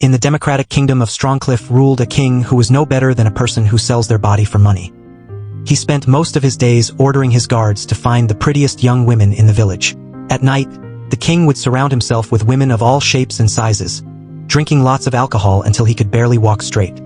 In the democratic kingdom of Strongcliff ruled a king who was no better than a person who sells their body for money. He spent most of his days ordering his guards to find the prettiest young women in the village. At night, the king would surround himself with women of all shapes and sizes, drinking lots of alcohol until he could barely walk straight.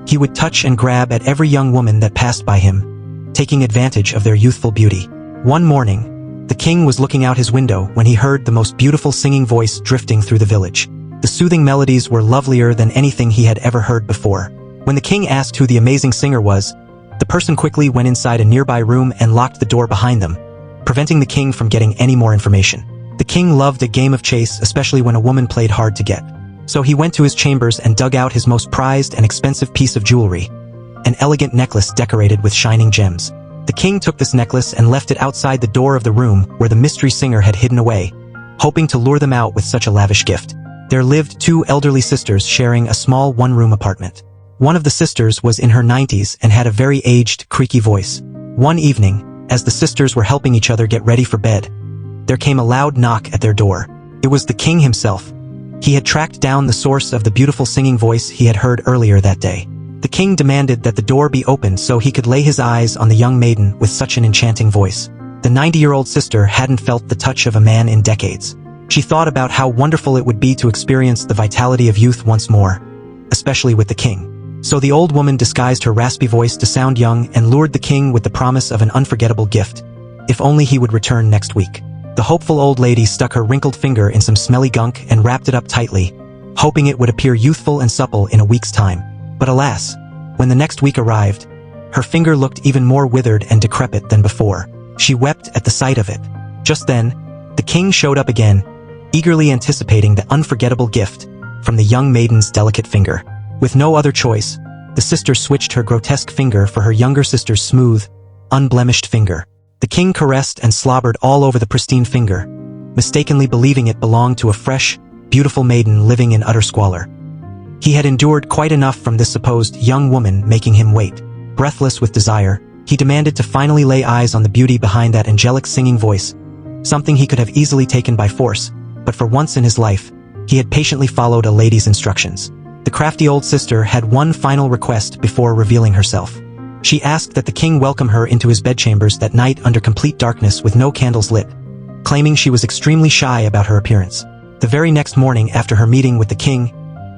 He would touch and grab at every young woman that passed by him, taking advantage of their youthful beauty. One morning, the king was looking out his window when he heard the most beautiful singing voice drifting through the village. The soothing melodies were lovelier than anything he had ever heard before. When the king asked who the amazing singer was, the person quickly went inside a nearby room and locked the door behind them, preventing the king from getting any more information. The king loved a game of chase, especially when a woman played hard to get. So he went to his chambers and dug out his most prized and expensive piece of jewelry, an elegant necklace decorated with shining gems. The king took this necklace and left it outside the door of the room where the mystery singer had hidden away, hoping to lure them out with such a lavish gift. There lived two elderly sisters sharing a small one-room apartment. One of the sisters was in her 90s and had a very aged, creaky voice. One evening, as the sisters were helping each other get ready for bed, there came a loud knock at their door. It was the king himself. He had tracked down the source of the beautiful singing voice he had heard earlier that day. The king demanded that the door be opened so he could lay his eyes on the young maiden with such an enchanting voice. The 90-year-old sister hadn't felt the touch of a man in decades. She thought about how wonderful it would be to experience the vitality of youth once more, especially with the king. So the old woman disguised her raspy voice to sound young and lured the king with the promise of an unforgettable gift, if only he would return next week. The hopeful old lady stuck her wrinkled finger in some smelly gunk and wrapped it up tightly, hoping it would appear youthful and supple in a week's time. But alas, when the next week arrived, her finger looked even more withered and decrepit than before. She wept at the sight of it. Just then, the king showed up again, eagerly anticipating the unforgettable gift from the young maiden's delicate finger. With no other choice, the sister switched her grotesque finger for her younger sister's smooth, unblemished finger. The king caressed and slobbered all over the pristine finger, mistakenly believing it belonged to a fresh, beautiful maiden living in utter squalor. He had endured quite enough from this supposed young woman making him wait. Breathless with desire, he demanded to finally lay eyes on the beauty behind that angelic singing voice, something he could have easily taken by force, but for once in his life, he had patiently followed a lady's instructions. The crafty old sister had one final request before revealing herself. She asked that the king welcome her into his bedchambers that night under complete darkness with no candles lit, claiming she was extremely shy about her appearance. The very next morning after her meeting with the king,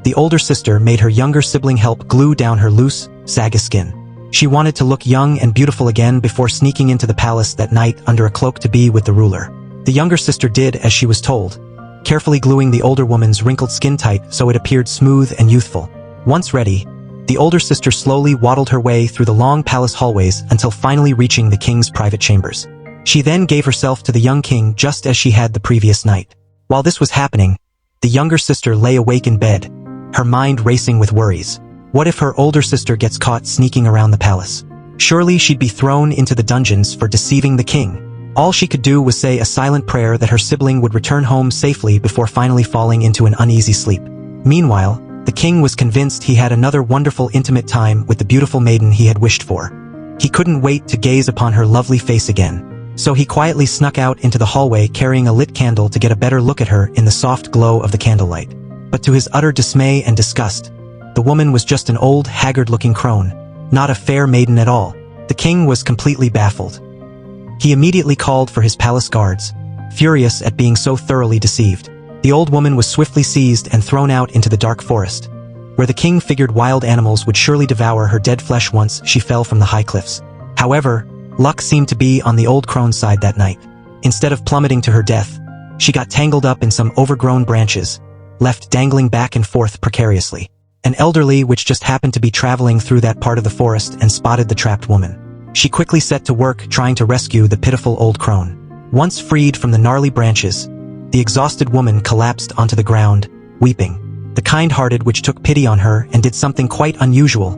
the older sister made her younger sibling help glue down her loose, saggy skin. She wanted to look young and beautiful again before sneaking into the palace that night under a cloak to be with the ruler. The younger sister did as she was told, carefully gluing the older woman's wrinkled skin tight so it appeared smooth and youthful. Once ready, the older sister slowly waddled her way through the long palace hallways until finally reaching the king's private chambers. She then gave herself to the young king just as she had the previous night. While this was happening, the younger sister lay awake in bed, her mind racing with worries. What if her older sister gets caught sneaking around the palace? Surely she'd be thrown into the dungeons for deceiving the king. All she could do was say a silent prayer that her sibling would return home safely before finally falling into an uneasy sleep. Meanwhile, the king was convinced he had another wonderful intimate time with the beautiful maiden he had wished for. He couldn't wait to gaze upon her lovely face again. So he quietly snuck out into the hallway carrying a lit candle to get a better look at her in the soft glow of the candlelight. But to his utter dismay and disgust, the woman was just an old, haggard-looking crone, not a fair maiden at all. The king was completely baffled. He immediately called for his palace guards, furious at being so thoroughly deceived. The old woman was swiftly seized and thrown out into the dark forest, where the king figured wild animals would surely devour her dead flesh once she fell from the high cliffs. However, luck seemed to be on the old crone's side that night. Instead of plummeting to her death, she got tangled up in some overgrown branches, left dangling back and forth precariously. An elderly witch just happened to be traveling through that part of the forest and spotted the trapped woman. She quickly set to work trying to rescue the pitiful old crone. Once freed from the gnarly branches, the exhausted woman collapsed onto the ground, weeping. The kind-hearted witch took pity on her and did something quite unusual.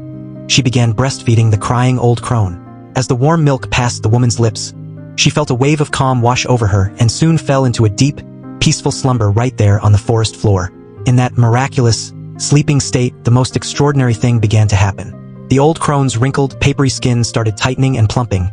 She began breastfeeding the crying old crone. As the warm milk passed the woman's lips, she felt a wave of calm wash over her and soon fell into a deep, peaceful slumber right there on the forest floor. In that miraculous, sleeping state, the most extraordinary thing began to happen. The old crone's wrinkled, papery skin started tightening and plumping,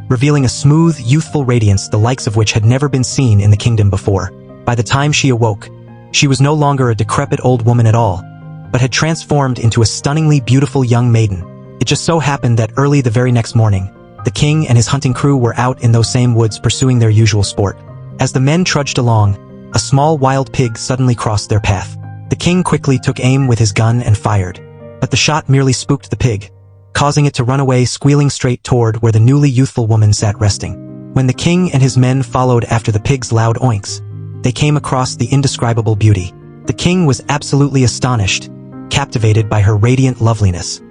revealing a smooth, youthful radiance the likes of which had never been seen in the kingdom before. By the time she awoke, she was no longer a decrepit old woman at all, but had transformed into a stunningly beautiful young maiden. It just so happened that early the very next morning, the king and his hunting crew were out in those same woods pursuing their usual sport. As the men trudged along, a small wild pig suddenly crossed their path. The king quickly took aim with his gun and fired, but the shot merely spooked the pig, causing it to run away squealing straight toward where the newly youthful woman sat resting. When the king and his men followed after the pig's loud oinks, they came across the indescribable beauty. The king was absolutely astonished, captivated by her radiant loveliness.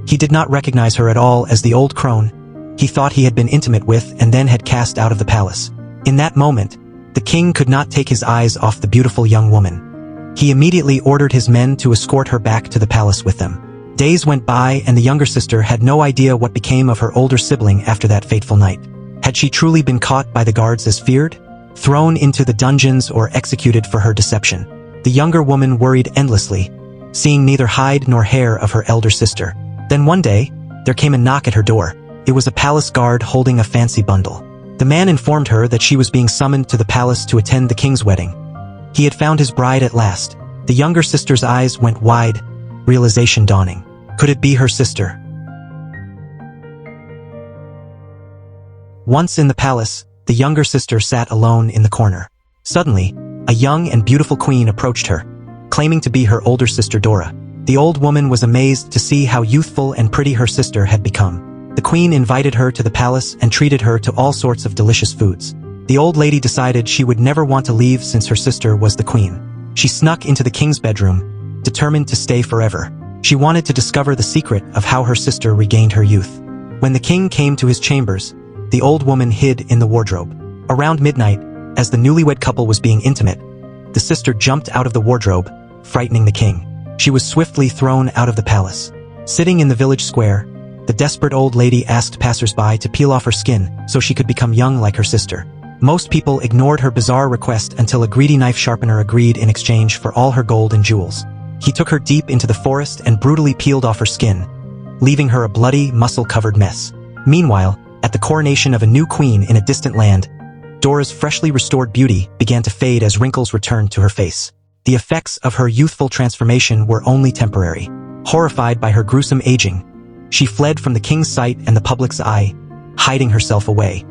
He did not recognize her at all as the old crone he thought he had been intimate with and then had cast out of the palace. In that moment, the king could not take his eyes off the beautiful young woman. He immediately ordered his men to escort her back to the palace with them. Days went by and the younger sister had no idea what became of her older sibling after that fateful night. Had she truly been caught by the guards as feared, thrown into the dungeons or executed for her deception? The younger woman worried endlessly, seeing neither hide nor hair of her elder sister. Then one day, there came a knock at her door. It was a palace guard holding a fancy bundle. The man informed her that she was being summoned to the palace to attend the king's wedding. He had found his bride at last. The younger sister's eyes went wide, realization dawning. Could it be her sister? Once in the palace, the younger sister sat alone in the corner. Suddenly, a young and beautiful queen approached her, claiming to be her older sister Dora. The old woman was amazed to see how youthful and pretty her sister had become. The queen invited her to the palace and treated her to all sorts of delicious foods. The old lady decided she would never want to leave since her sister was the queen. She snuck into the king's bedroom, determined to stay forever. She wanted to discover the secret of how her sister regained her youth. When the king came to his chambers, the old woman hid in the wardrobe. Around midnight, as the newlywed couple was being intimate, the sister jumped out of the wardrobe, frightening the king. She was swiftly thrown out of the palace. Sitting in the village square, the desperate old lady asked passers-by to peel off her skin so she could become young like her sister. Most people ignored her bizarre request until a greedy knife sharpener agreed in exchange for all her gold and jewels. He took her deep into the forest and brutally peeled off her skin, leaving her a bloody, muscle-covered mess. Meanwhile, at the coronation of a new queen in a distant land, Dora's freshly restored beauty began to fade as wrinkles returned to her face. The effects of her youthful transformation were only temporary. Horrified by her gruesome aging, she fled from the king's sight and the public's eye, hiding herself away.